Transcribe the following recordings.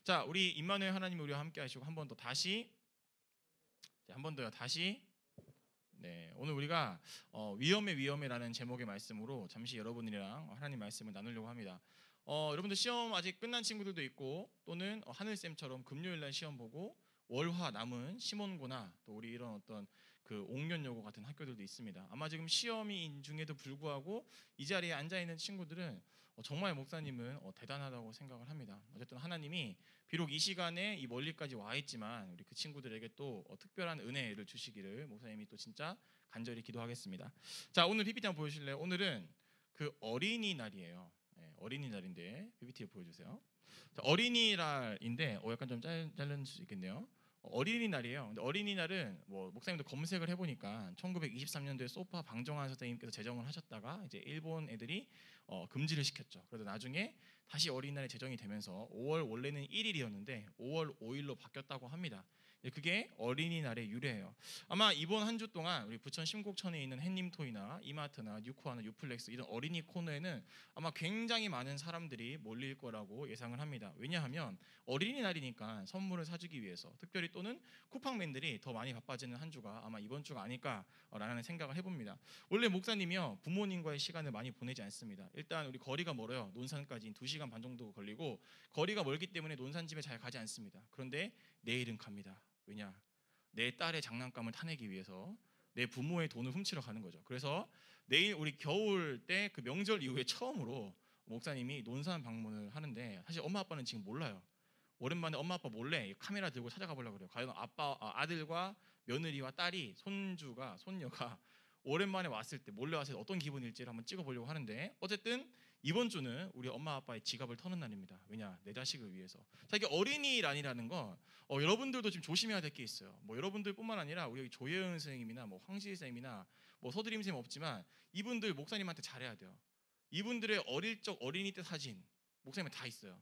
자, 우리 임마누엘 하나님이 우리와 함께 하시고 한 번 더 다시 한 번 더요. 다시 네, 오늘 우리가 위험해라는 제목의 말씀으로 잠시 여러분이랑 하나님 말씀을 나누려고 합니다. 여러분들 시험 아직 끝난 친구들도 있고 또는 하늘쌤처럼 금요일날 시험 보고 월화 남은 시몬고나 또 우리 이런 어떤 그 옥년여고 같은 학교들도 있습니다. 아마 지금 시험이 중에도 불구하고 이 자리에 앉아 있는 친구들은 정말 목사님은 대단하다고 생각을 합니다. 어쨌든 하나님이 비록 이 시간에 이 멀리까지 와 있지만 우리 그 친구들에게 또 특별한 은혜를 주시기를 목사님이 또 진짜 간절히 기도하겠습니다. 자, 오늘 PPT 한번 보여주실래요? 오늘은 그 어린이날이에요. 네, 어린이날인데 PPT를 보여주세요. 자, 어린이날인데 약간 좀 자른 수 있겠네요. 어린이날이에요. 근데 어린이날은 뭐 목사님도 검색을 해보니까 1923년도에 소파 방정환 선생님께서 제정을 하셨다가 이제 일본 애들이 금지를 시켰죠. 그래서 나중에 다시 어린이날이 제정이 되면서 5월 원래는 1일이었는데 5월 5일로 바뀌었다고 합니다. 그게 어린이날의 유래예요. 아마 이번 한 주 동안 우리 부천 심곡천에 있는 햇님토이나 이마트나 뉴코아나 유플렉스 이런 어린이 코너에는 아마 굉장히 많은 사람들이 몰릴 거라고 예상을 합니다. 왜냐하면 어린이날이니까 선물을 사주기 위해서 특별히 또는 쿠팡맨들이 더 많이 바빠지는 한 주가 아마 이번 주가 아닐까라는 생각을 해봅니다. 원래 목사님이요 부모님과의 시간을 많이 보내지 않습니다. 일단 우리 거리가 멀어요. 논산까지 2시간 반 정도 걸리고 거리가 멀기 때문에 논산집에 잘 가지 않습니다. 그런데 내일은 갑니다. 왜냐? 내 딸의 장난감을 타내기 위해서 내 부모의 돈을 훔치러 가는 거죠. 그래서 내일 우리 겨울 때 그 명절 이후에 처음으로 목사님이 논산 방문을 하는데 사실 엄마 아빠는 지금 몰라요. 오랜만에 엄마 아빠 몰래 카메라 들고 찾아가 보려고 그래요. 과연 아들과 며느리와 딸이 손녀가 오랜만에 왔을 때 몰래 왔을 때 어떤 기분일지를 한번 찍어보려고 하는데 어쨌든 이번 주는 우리 엄마 아빠의 지갑을 터는 날입니다. 왜냐? 내 자식을 위해서. 자, 이게 어린이날이라는 건 여러분들도 좀 조심해야 될 게 있어요. 뭐 여러분들뿐만 아니라 우리 조혜은 선생님이나 뭐 황실 쌤이나 뭐 서드림 쌤 없지만 이분들 목사님한테 잘해야 돼요. 이분들의 어릴 적 어린이 때 사진 목사님은 다 있어요.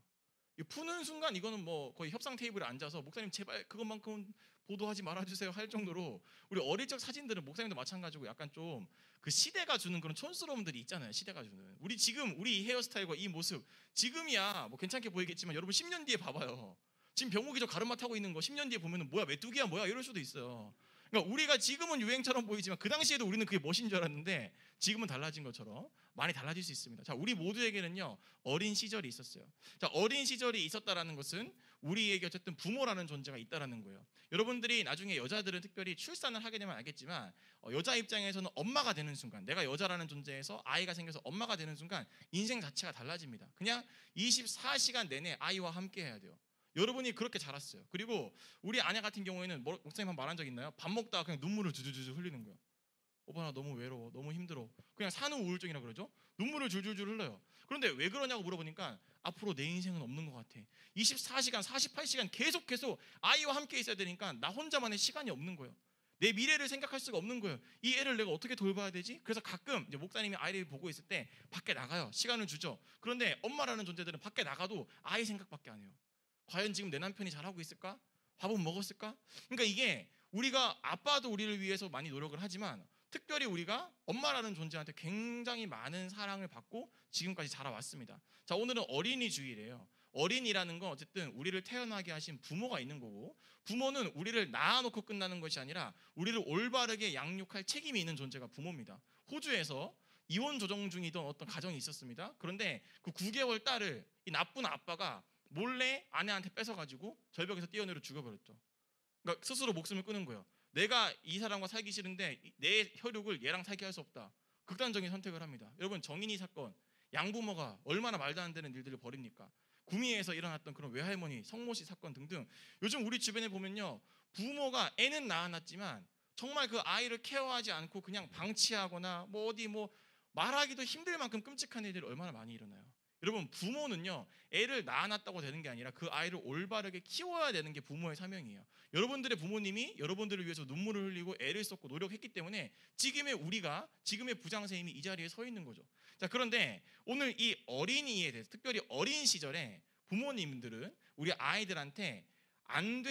푸는 순간 이거는 뭐 거의 협상 테이블에 앉아서 목사님 제발 그것만큼 보도하지 말아주세요 할 정도로 우리 어릴 적 사진들은 목사님도 마찬가지고 약간 좀 그 시대가 주는 그런 촌스러움들이 있잖아요. 시대가 주는 우리 지금 우리 헤어스타일과 이 모습 지금이야 뭐 괜찮게 보이겠지만 여러분 10년 뒤에 봐봐요. 지금 병욱이 저 가르마 타고 있는 거 10년 뒤에 보면은 뭐야 메뚜기야 뭐야 이럴 수도 있어요. 그러니까 우리가 지금은 유행처럼 보이지만 그 당시에도 우리는 그게 멋인 줄 알았는데 지금은 달라진 것처럼 많이 달라질 수 있습니다. 자, 우리 모두에게는요 어린 시절이 있었어요. 자, 어린 시절이 있었다라는 것은 우리에게 어쨌든 부모라는 존재가 있다라는 거예요. 여러분들이 나중에 여자들은 특별히 출산을 하게 되면 알겠지만 여자 입장에서는 엄마가 되는 순간 내가 여자라는 존재에서 아이가 생겨서 엄마가 되는 순간 인생 자체가 달라집니다. 그냥 24시간 내내 아이와 함께 해야 돼요. 여러분이 그렇게 자랐어요. 그리고 우리 아내 같은 경우에는 목사님 한 번 말한 적 있나요? 밥 먹다가 그냥 눈물을 주주주 흘리는 거예요. 오빠 나 너무 외로워, 너무 힘들어. 그냥 산후 우울증이라 그러죠. 눈물을 줄줄줄 흘러요. 그런데 왜 그러냐고 물어보니까 앞으로 내 인생은 없는 것 같아. 24시간, 48시간 계속 아이와 함께 있어야 되니까 나 혼자만의 시간이 없는 거예요. 내 미래를 생각할 수가 없는 거예요. 이 애를 내가 어떻게 돌봐야 되지? 그래서 가끔 이제 목사님이 아이를 보고 있을 때 밖에 나가요. 시간을 주죠. 그런데 엄마라는 존재들은 밖에 나가도 아이 생각밖에 안 해요. 과연 지금 내 남편이 잘하고 있을까? 밥은 먹었을까? 그러니까 이게 우리가 아빠도 우리를 위해서 많이 노력을 하지만 특별히 우리가 엄마라는 존재한테 굉장히 많은 사랑을 받고 지금까지 자라왔습니다. 자, 오늘은 어린이 주일이에요. 어린이라는 건 어쨌든 우리를 태어나게 하신 부모가 있는 거고 부모는 우리를 낳아놓고 끝나는 것이 아니라 우리를 올바르게 양육할 책임이 있는 존재가 부모입니다. 호주에서 이혼 조정 중이던 어떤 가정이 있었습니다. 그런데 그 9개월 딸을 이 나쁜 아빠가 몰래 아내한테 뺏어가지고 절벽에서 뛰어내려 죽여버렸죠. 그러니까 스스로 목숨을 끊은 거예요. 내가 이 사람과 살기 싫은데 내 혈육을 얘랑 살게 할 수 없다. 극단적인 선택을 합니다. 여러분 정인이 사건, 양부모가 얼마나 말도 안 되는 일들을 벌입니까? 구미에서 일어났던 그런 외할머니 성모씨 사건 등등 요즘 우리 주변에 보면요 부모가 애는 낳아놨지만 정말 그 아이를 케어하지 않고 그냥 방치하거나 뭐 어디 뭐 말하기도 힘들 만큼 끔찍한 일들이 얼마나 많이 일어나요. 여러분 부모는요 애를 낳아놨다고 되는 게 아니라 그 아이를 올바르게 키워야 되는 게 부모의 사명이에요. 여러분들의 부모님이 여러분들을 위해서 눈물을 흘리고 애를 썼고 노력했기 때문에 지금의 부장선생님이 이 자리에 서 있는 거죠. 자, 그런데 오늘 이 어린이에 대해서 특별히 어린 시절에 부모님들은 우리 아이들한테 안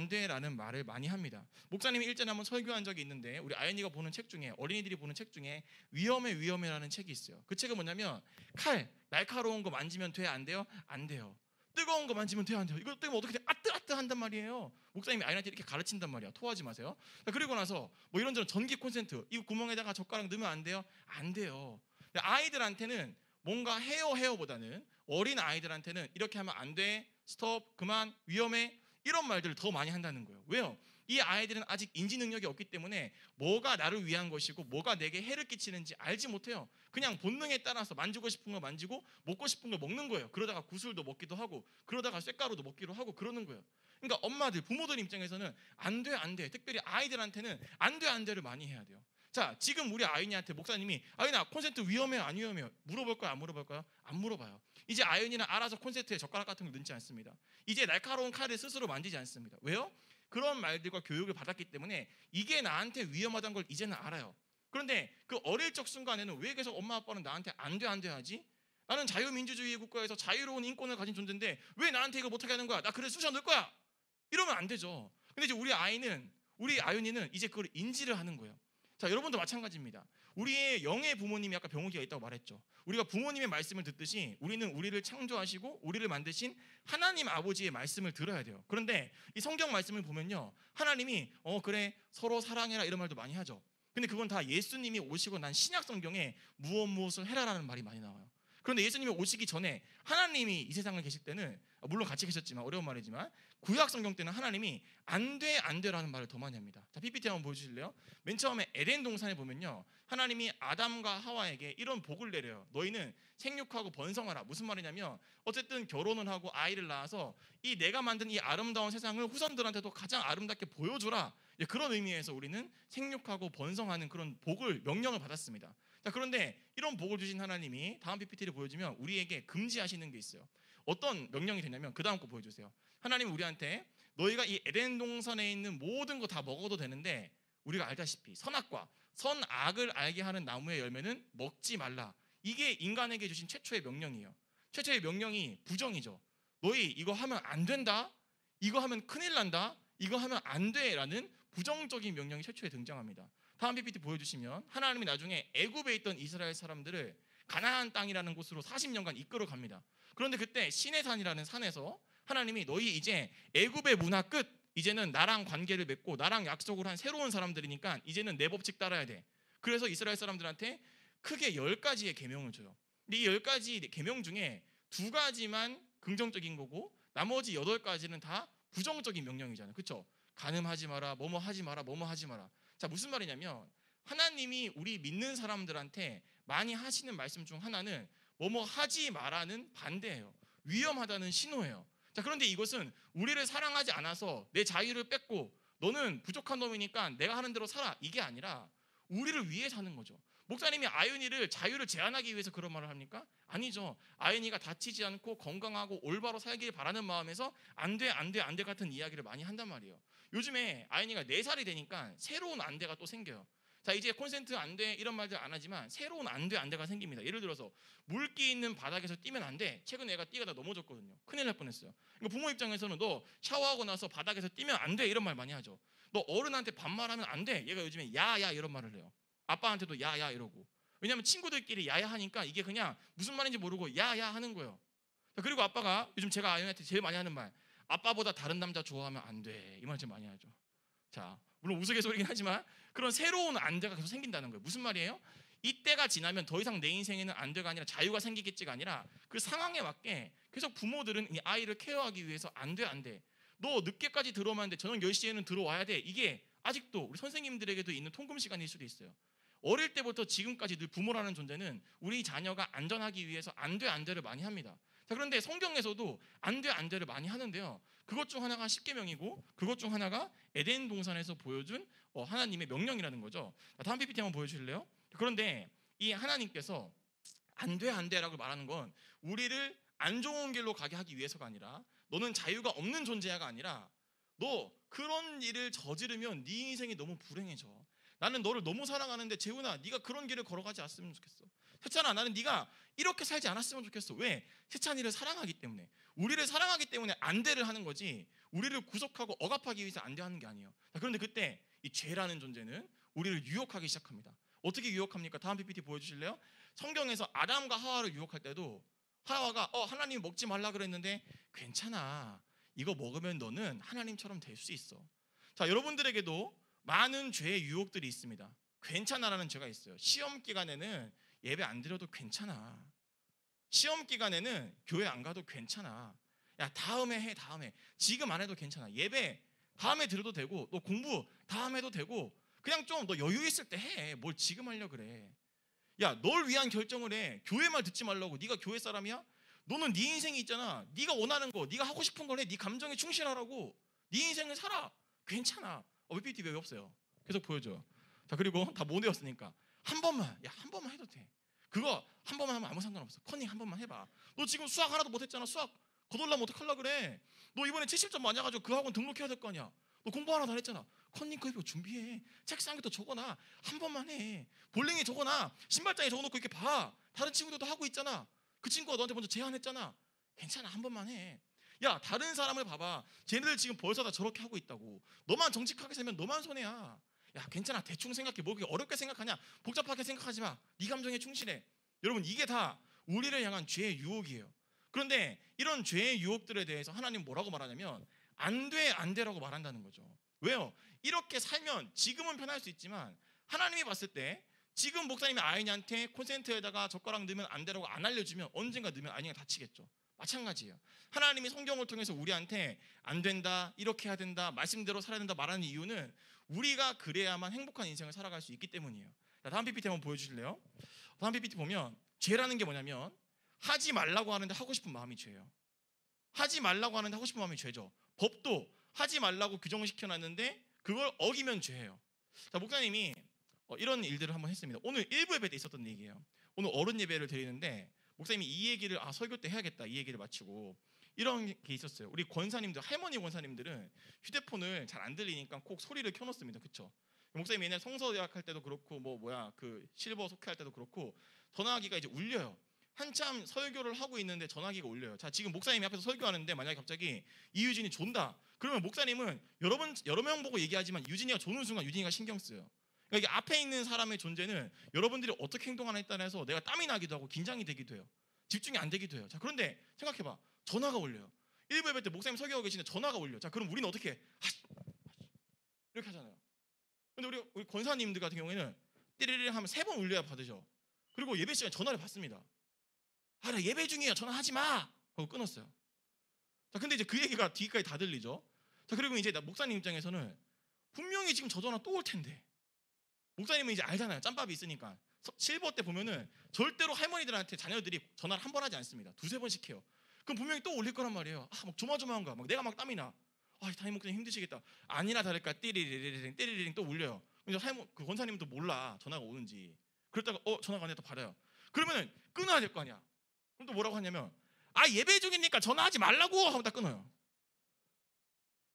돼라는 말을 많이 합니다. 목사님이 일전에 한번 설교한 적이 있는데 우리 아연이가 보는 책 중에 어린이들이 보는 책 중에 위험해라는 책이 있어요. 그 책은 뭐냐면 칼 날카로운 거 만지면 돼? 안 돼요? 안 돼요. 뜨거운 거 만지면 돼요, 안 돼요? 이거 뜨면 어떻게 돼? 아뜨아뜨 한단 말이에요. 목사님이 아이한테 이렇게 가르친단 말이야. 토하지 마세요. 그리고 나서 뭐 이런저런 전기 콘센트, 이 구멍에다가 젓가락 넣으면 안 돼요? 안 돼요. 아이들한테는 뭔가 헤어보다는, 어린 아이들한테는 이렇게 하면 안 돼, 스톱, 그만, 위험해, 이런 말들을 더 많이 한다는 거예요. 왜요? 이 아이들은 아직 인지 능력이 없기 때문에 뭐가 나를 위한 것이고 뭐가 내게 해를 끼치는지 알지 못해요. 그냥 본능에 따라서 만지고 싶은 거 만지고 먹고 싶은 거 먹는 거예요. 그러다가 구슬도 먹기도 하고 그러다가 쇳가루도 먹기도 하고 그러는 거예요. 그러니까 엄마들, 부모들 입장에서는 안 돼, 안 돼. 특별히 아이들한테는 안 돼, 안 돼를 많이 해야 돼요. 자, 지금 우리 아윤이한테 목사님이 아윤아 콘센트 위험해 안 위험해요? 물어볼까요? 안 물어볼까요? 안 물어봐요. 이제 아윤이는 알아서 콘센트에 젓가락 같은 걸 넣지 않습니다. 이제 날카로운 칼을 스스로 만지지 않습니다. 왜요? 그런 말들과 교육을 받았기 때문에 이게 나한테 위험하다는 걸 이제는 알아요. 그런데 그 어릴 적 순간에는 왜 계속 엄마 아빠는 나한테 안 돼, 안 돼 하지? 나는 자유민주주의 국가에서 자유로운 인권을 가진 존재인데 왜 나한테 이거 못하게 하는 거야? 나 그래서 쑤셔 넣을 거야. 이러면 안 되죠. 근데 이제 우리 아윤이는 이제 그걸 인지를 하는 거예요. 자, 여러분도 마찬가지입니다. 우리의 영의 부모님이 아까 병욱이가 있다고 말했죠. 우리가 부모님의 말씀을 듣듯이 우리는 우리를 창조하시고 우리를 만드신 하나님 아버지의 말씀을 들어야 돼요. 그런데 이 성경 말씀을 보면요, 하나님이 그래 서로 사랑해라 이런 말도 많이 하죠. 근데 그건 다 예수님이 오시고 난 신약 성경에 무엇을 해라라는 말이 많이 나와요. 그런데 예수님이 오시기 전에 하나님이 이 세상에 계실 때는, 물론 같이 계셨지만 어려운 말이지만 구약 성경 때는 하나님이 안 돼, 안 돼라는 말을 더 많이 합니다. 자, PPT 한번 보여주실래요? 맨 처음에 에덴 동산에 보면요, 하나님이 아담과 하와에게 이런 복을 내려요. 너희는 생육하고 번성하라. 무슨 말이냐면 어쨌든 결혼을 하고 아이를 낳아서 이 내가 만든 이 아름다운 세상을 후손들한테도 가장 아름답게 보여줘라. 그런 의미에서 우리는 생육하고 번성하는 그런 복을, 명령을 받았습니다. 자, 그런데 이런 복을 주신 하나님이 다음 PPT를 보여주면 우리에게 금지하시는 게 있어요. 어떤 명령이 되냐면 그 다음 거 보여주세요. 하나님은 우리한테 너희가 이 에덴 동산에 있는 모든 거 다 먹어도 되는데 우리가 알다시피 선악과 선악을 알게 하는 나무의 열매는 먹지 말라. 이게 인간에게 주신 최초의 명령이에요. 최초의 명령이 부정이죠. 너희 이거 하면 안 된다, 이거 하면 큰일 난다, 이거 하면 안 돼라는 부정적인 명령이 최초에 등장합니다. 다음 PPT 보여주시면 하나님이 나중에 애굽에 있던 이스라엘 사람들을 가나안 땅이라는 곳으로 40년간 이끌어 갑니다. 그런데 그때 시내산이라는 산에서 하나님이 너희 이제 애굽의 문화 끝, 이제는 나랑 관계를 맺고 나랑 약속을 한 새로운 사람들이니까 이제는 내 법칙 따라야 돼. 그래서 이스라엘 사람들한테 크게 10가지의 계명을 줘요. 근데 이 10가지 계명 중에 2가지만 긍정적인 거고 나머지 8가지는 다 부정적인 명령이잖아요. 그렇죠? 간음하지 마라, 뭐뭐 하지 마라, 뭐뭐 하지 마라. 자, 무슨 말이냐면 하나님이 우리 믿는 사람들한테 많이 하시는 말씀 중 하나는 뭐뭐 하지 마라는 반대예요. 위험하다는 신호예요. 자, 그런데 이것은 우리를 사랑하지 않아서 내 자유를 뺏고 너는 부족한 놈이니까 내가 하는 대로 살아, 이게 아니라 우리를 위해 사는 거죠. 목사님이 아윤이를 자유를 제한하기 위해서 그런 말을 합니까? 아니죠. 아윤이가 다치지 않고 건강하고 올바로 살길 바라는 마음에서 안 돼, 안 돼, 안 돼 같은 이야기를 많이 한단 말이에요. 요즘에 아윤이가 4살이 되니까 새로운 안 돼가 또 생겨요. 자, 이제 콘센트 안 돼 이런 말들 안 하지만 새로운 안 돼, 안 돼가 생깁니다. 예를 들어서 물기 있는 바닥에서 뛰면 안 돼. 최근에 애가 뛰다가 넘어졌거든요. 큰일 날 뻔했어요. 그러니까 부모 입장에서는 너 샤워하고 나서 바닥에서 뛰면 안 돼 이런 말 많이 하죠. 너 어른한테 반말하면 안 돼. 얘가 요즘에 야야 이런 말을 해요. 아빠한테도 야야 이러고. 왜냐하면 친구들끼리 야야 하니까 이게 그냥 무슨 말인지 모르고 야야 하는 거예요. 자, 그리고 아빠가 요즘 제가 아이한테 제일 많이 하는 말, 아빠보다 다른 남자 좋아하면 안 돼. 이 말 제일 많이 하죠. 자, 물론 우스갯소리긴 하지만 그런 새로운 안돼가 계속 생긴다는 거예요. 무슨 말이에요? 이때가 지나면 더 이상 내 인생에는 안돼가 아니라 자유가 생기겠지가 아니라 그 상황에 맞게 계속 부모들은 이 아이를 케어하기 위해서 안 돼, 안 돼. 너 늦게까지 들어오면 안 돼. 저녁 10시에는 들어와야 돼. 이게 아직도 우리 선생님들에게도 있는 통금 시간일 수도 있어요. 어릴 때부터 지금까지 늘 부모라는 존재는 우리 자녀가 안전하기 위해서 안 돼, 안 돼를 많이 합니다. 자, 그런데 성경에서도 안 돼, 안 돼를 많이 하는데요. 그것 중 하나가 십계명이고 그것 중 하나가 에덴 동산에서 보여준 하나님의 명령이라는 거죠. 다음 PPT 한번 보여주실래요? 그런데 이 하나님께서 안 돼, 안 돼라고 말하는 건 우리를 안 좋은 길로 가게 하기 위해서가 아니라, 너는 자유가 없는 존재야가 아니라, 너 그런 일을 저지르면 네 인생이 너무 불행해져. 나는 너를 너무 사랑하는데 재훈아, 네가 그런 길을 걸어가지 않았으면 좋겠어. 세찬아, 나는 네가 이렇게 살지 않았으면 좋겠어. 왜? 세찬이를 사랑하기 때문에. 우리를 사랑하기 때문에 안 돼를 하는 거지, 우리를 구속하고 억압하기 위해서 안 돼 하는 게 아니에요. 자, 그런데 그때 이 죄라는 존재는 우리를 유혹하기 시작합니다. 어떻게 유혹합니까? 다음 PPT 보여주실래요? 성경에서 아담과 하와를 유혹할 때도 하와가 하나님이 먹지 말라 그랬는데 괜찮아. 이거 먹으면 너는 하나님처럼 될 수 있어. 자, 여러분들에게도 많은 죄의 유혹들이 있습니다. 괜찮아라는 죄가 있어요. 시험 기간에는 예배 안 드려도 괜찮아. 시험 기간에는 교회 안 가도 괜찮아. 야, 다음에 해, 다음에. 지금 안 해도 괜찮아. 예배 다음에 드려도 되고, 너 공부 다음에 해도 되고, 그냥 좀 너 여유 있을 때 해. 뭘 지금 하려 그래. 야, 널 위한 결정을 해. 교회 말 듣지 말라고. 네가 교회 사람이야? 너는 네 인생이 있잖아. 네가 원하는 거, 네가 하고 싶은 걸 해. 네 감정에 충실하라고. 네 인생을 살아. 괜찮아. PPT 왜 없어요? 계속 보여줘. 자, 그리고 다 못 외웠으니까 한 번만 해도 돼. 그거 한 번만 하면 아무 상관없어. 커닝 한 번만 해봐. 너 지금 수학 하나도 못했잖아. 수학 거덜나면 어떡하려 그래. 너 이번에 70점 맞아가지고 그 학원 등록해야 될 거 아니야. 너 공부 하나 다 했잖아. 커닝 거 준비해. 책상에 또 적어놔. 한 번만 해. 볼링에 적어놔. 신발장에 적어놓고 이렇게 봐. 다른 친구들도 하고 있잖아. 그 친구가 너한테 먼저 제안했잖아. 괜찮아, 한 번만 해. 야, 다른 사람을 봐봐. 쟤네들 지금 벌써 다 저렇게 하고 있다고. 너만 정직하게 살면 너만 손해야. 야, 괜찮아, 대충 생각해. 뭐 그렇게 어렵게 생각하냐. 복잡하게 생각하지 마. 네 감정에 충실해. 여러분, 이게 다 우리를 향한 죄의 유혹이에요. 그런데 이런 죄의 유혹들에 대해서 하나님 뭐라고 말하냐면 안 돼, 안 돼라고 말한다는 거죠. 왜요? 이렇게 살면 지금은 편할 수 있지만 하나님이 봤을 때 지금 목사님이 아이한테 콘센트에다가 젓가락 넣으면 안 되라고 안 알려주면 언젠가 넣으면 아이가 다치겠죠. 마찬가지예요. 하나님이 성경을 통해서 우리한테 안 된다, 이렇게 해야 된다, 말씀대로 살아야 된다 말하는 이유는 우리가 그래야만 행복한 인생을 살아갈 수 있기 때문이에요. 자, 다음 PPT 한번 보여주실래요? 다음 PPT 보면 죄라는 게 뭐냐면 하지 말라고 하는데 하고 싶은 마음이 죄예요. 하지 말라고 하는데 하고 싶은 마음이 죄죠. 법도 하지 말라고 규정을 시켜놨는데 그걸 어기면 죄예요. 자, 목사님이 이런 일들을 한번 했습니다. 오늘 일부 예배 때 있었던 얘기예요. 오늘 어른 예배를 드리는데 목사님이 이 얘기를 설교 때 해야겠다, 이 얘기를 마치고 이런 게 있었어요. 우리 권사님들, 할머니 권사님들은 휴대폰을 잘 안 들리니까 꼭 소리를 켜놓습니다. 그렇죠? 목사님이 옛날 성서대학 할 때도 그렇고 그 실버 속회할 때도 그렇고 전화기가 이제 울려요. 한참 설교를 하고 있는데 전화기가 울려요. 자, 지금 목사님이 앞에서 설교하는데 만약에 갑자기 이유진이 존다. 그러면 목사님은 여러 명 보고 얘기하지만 유진이가 조는 순간 유진이가 신경 써요. 그러니까 이게 앞에 있는 사람의 존재는 여러분들이 어떻게 행동하느냐에 따라서 내가 땀이 나기도 하고 긴장이 되기도 해요. 집중이 안 되기도 해요. 자, 그런데 생각해봐. 전화가 울려요. 일부 예배 때 목사님 설교하고 계시는데 전화가 울려. 자, 그럼 우리는 어떻게 해? 이렇게 하잖아요. 근데 우리 권사님들 같은 경우에는 띠리리 하면 3번 울려야 받으죠. 그리고 예배 시간에 전화를 받습니다. 나 예배 중이에요. 전화하지 마. 하고 끊었어요. 자, 근데 이제 그 얘기가 뒤까지 다 들리죠. 자, 그리고 이제 목사님 입장에서는 분명히 지금 저 전화 또 올 텐데 목사님은 이제 알잖아요. 짬밥이 있으니까. 실버 때 보면은 절대로 할머니들한테 자녀들이 전화를 한 번 하지 않습니다. 2-3번씩 해요. 그럼 분명히 또 올릴 거란 말이에요. 막 조마조마한가. 막 내가 막 땀이 나. 담임 목사님 힘드시겠다. 아니나 다를까 띠리리링 띠리리링 또 울려요. 그래서 그 권사님도 몰라 전화가 오는지. 그러다가 전화가 왔네 또 받아요. 그러면은 끊어야 될 거 아니야. 그럼 또 뭐라고 하냐면 예배 중이니까 전화하지 말라고 하고 딱 끊어요.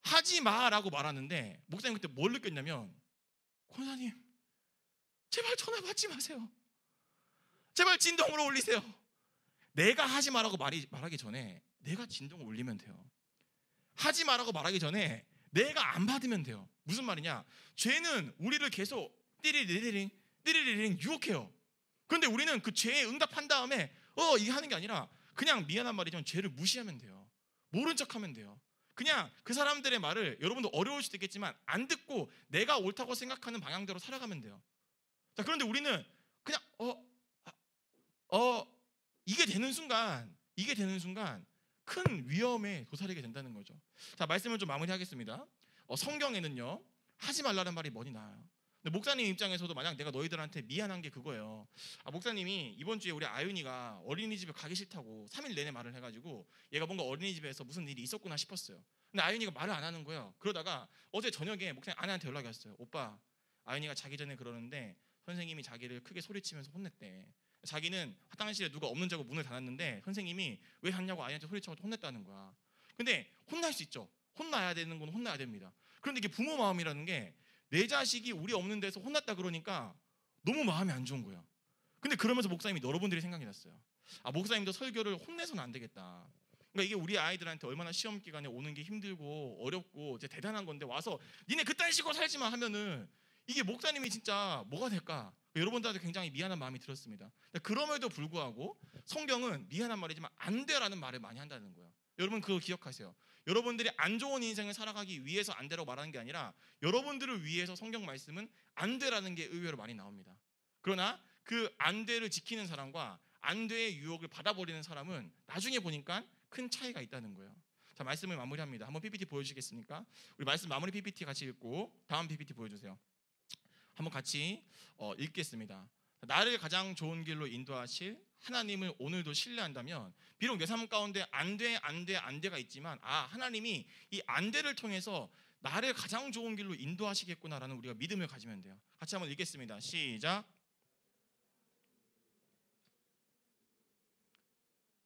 하지 마라고 말하는데 목사님 그때 뭘 느꼈냐면 권사님 제발 전화 받지 마세요. 제발 진동으로 올리세요. 내가 하지 마라고 말하기 전에 내가 진동을 올리면 돼요. 하지 마라고 말하기 전에 내가 안 받으면 돼요. 무슨 말이냐? 죄는 우리를 계속 띠리리링 띠리리링 유혹해요. 그런데 우리는 그 죄에 응답한 다음에 이게 하는 게 아니라 그냥 미안한 말이지만 죄를 무시하면 돼요. 모른 척하면 돼요. 그냥 그 사람들의 말을 여러분도 어려울 수도 있겠지만 안 듣고 내가 옳다고 생각하는 방향대로 살아가면 돼요. 자, 그런데 우리는 그냥 이게 되는 순간 큰 위험에 도사리게 된다는 거죠. 자, 말씀을 좀 마무리하겠습니다. 성경에는요 하지 말라는 말이 뭐니 나와요. 근데 목사님 입장에서도 만약 내가 너희들한테 미안한 게 그거예요. 목사님이 이번 주에 우리 아윤이가 어린이집에 가기 싫다고 3일 내내 말을 해가지고 얘가 뭔가 어린이집에서 무슨 일이 있었구나 싶었어요. 근데 아윤이가 말을 안 하는 거예요. 그러다가 어제 저녁에 목사님 아내한테 연락이 왔어요. 오빠, 아윤이가 자기 전에 그러는데 선생님이 자기를 크게 소리치면서 혼냈대. 자기는 화장실에 누가 없는 줄 알고 문을 닫았는데 선생님이 왜 닫냐고 아이한테 소리쳐서 혼냈다는 거야. 근데 혼날 수 있죠. 혼나야 되는 건 혼나야 됩니다. 그런데 이게 부모 마음이라는 게 내 자식이 우리 없는 데서 혼났다 그러니까 너무 마음이 안 좋은 거예요. 근데 그러면서 목사님이 여러분들이 생각이 났어요. 목사님도 설교를 혼내서는 안 되겠다. 그러니까 이게 우리 아이들한테 얼마나 시험 기간에 오는 게 힘들고 어렵고 이제 대단한 건데 와서 니네 그딴 식으로 살지 마 하면은 이게 목사님이 진짜 뭐가 될까? 여러분들한테 굉장히 미안한 마음이 들었습니다. 그럼에도 불구하고 성경은 미안한 말이지만 안 돼라는 말을 많이 한다는 거예요. 여러분 그거 기억하세요. 여러분들이 안 좋은 인생을 살아가기 위해서 안 돼라고 말하는 게 아니라 여러분들을 위해서 성경 말씀은 안 돼라는 게 의외로 많이 나옵니다. 그러나 그 안 돼를 지키는 사람과 안 돼의 유혹을 받아버리는 사람은 나중에 보니까 큰 차이가 있다는 거예요. 자, 말씀을 마무리합니다. 한번 PPT 보여주시겠습니까? 우리 말씀 마무리 PPT 같이 읽고 다음 PPT 보여주세요. 한번 같이 읽겠습니다. 나를 가장 좋은 길로 인도하실 하나님을 오늘도 신뢰한다면 비록 내 삶 가운데 안 돼가 있지만 하나님이 이 안 돼를 통해서 나를 가장 좋은 길로 인도하시겠구나라는 우리가 믿음을 가지면 돼요. 같이 한번 읽겠습니다. 시작.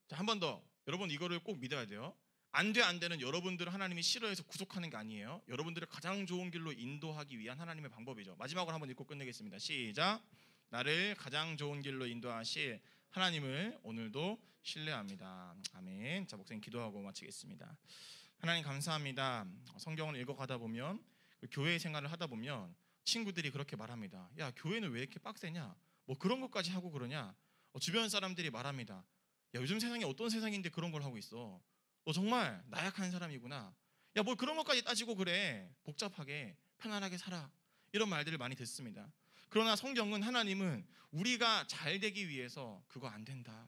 자, 한 번 더. 여러분 이거를 꼭 믿어야 돼요. 안 되는 여러분들을 하나님이 싫어해서 구속하는 게 아니에요. 여러분들을 가장 좋은 길로 인도하기 위한 하나님의 방법이죠. 마지막으로 한번 읽고 끝내겠습니다. 시작. 나를 가장 좋은 길로 인도하실 하나님을 오늘도 신뢰합니다. 아멘. 자, 목사님 기도하고 마치겠습니다. 하나님 감사합니다. 성경을 읽어가다 보면 교회 생활을 하다 보면 친구들이 그렇게 말합니다. 야, 교회는 왜 이렇게 빡세냐? 뭐 그런 것까지 하고 그러냐? 주변 사람들이 말합니다. 야, 요즘 세상이 어떤 세상인데 그런 걸 하고 있어? 너 정말 나약한 사람이구나. 야, 뭐 그런 것까지 따지고 그래. 복잡하게 편안하게 살아. 이런 말들을 많이 듣습니다. 그러나 성경은 하나님은 우리가 잘 되기 위해서 그거 안 된다.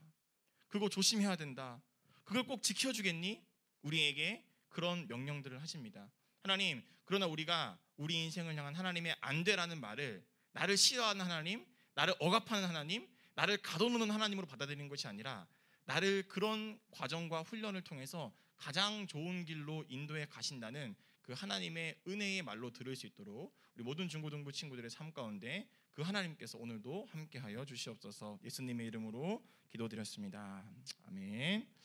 그거 조심해야 된다. 그걸 꼭 지켜주겠니? 우리에게 그런 명령들을 하십니다. 하나님, 그러나 우리가 우리 인생을 향한 하나님의 안 되라는 말을 나를 싫어하는 하나님, 나를 억압하는 하나님, 나를 가둬놓는 하나님으로 받아들이는 것이 아니라 나를 그런 과정과 훈련을 통해서 가장 좋은 길로 인도해 가신다는 그 하나님의 은혜의 말로 들을 수 있도록 우리 모든 중고등부 친구들의 삶 가운데 그 하나님께서 오늘도 함께하여 주시옵소서. 예수님의 이름으로 기도드렸습니다. 아멘.